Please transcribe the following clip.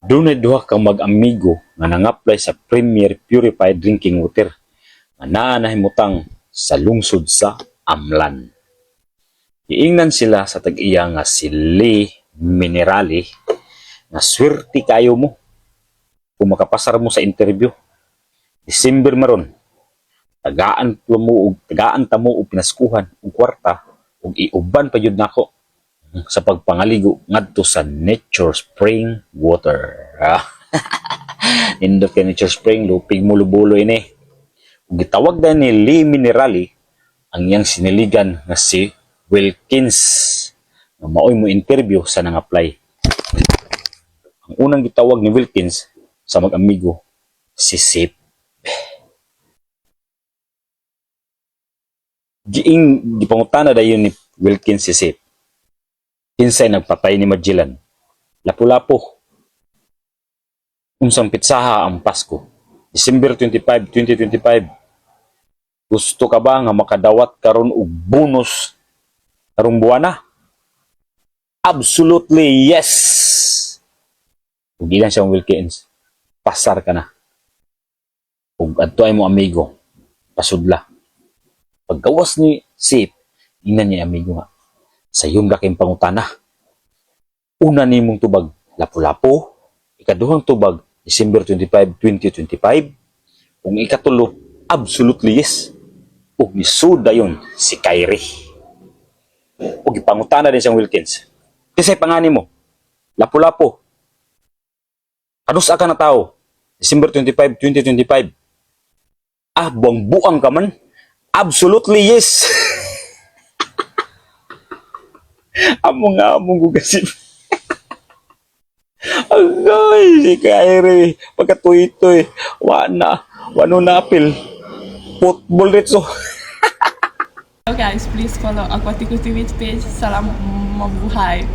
Dunay duha ka mag-amigo nga nang-apply sa Premier Purified Drinking Water nga naa nahimutang sa lungsod sa Amlan. Giingnan sila sa tag-iya nga si Lee Minerali nga swerte kayo mo kung makapasar mo sa interview. December maron, tagaan ta mo og pinaskuhan og kwarta ug iuban pa jud nako sa pagpangaligo ngadto sa Nature Spring Water. Nindot kay Nature Spring, lupig mo lubulo ini. Ug gitawag na ni Lee Minerali ang iyang siniligan nga si Wilkins nga maoy mo interview sa nang-apply. Ang unang gitawag ni Wilkins sa mag-amigo si Sip. Gipangutana dayon ni Wilkins si Sip. Kinsay nagpatay ni Magellan? Lapu-lapu. Unsang pitsaha ang Pasko? December 25, 2025. Gusto ka ba nga makadawat karon og bonus karong buwana? Absolutely yes. Ug ilan siyang Wilkins, pasar ka na. Ug adtoy mo amigo, pasudla. Paggawas ni Sip, ingnan niya amigo nga, sayon ra kay pangutana. Una nimong tubag, lapu-lapu. Ikaduhang tubag, December 25, 2025. Kung ikatulo, absolutely yes. Ug nisud dayon si Kyrie. Ug ipangutana din siyang Wilkins. Kisay pangani mo, lapu-lapu. Kanusa ka na tao, December 25, 2025. Buang-buang ka man. Absolutely yes. Among gugasip. Agay, si Kyrie. Pagkatuitoy. Wano napil. Football dito. Hello guys, please follow Aquatico TV page. Salam mabuhay.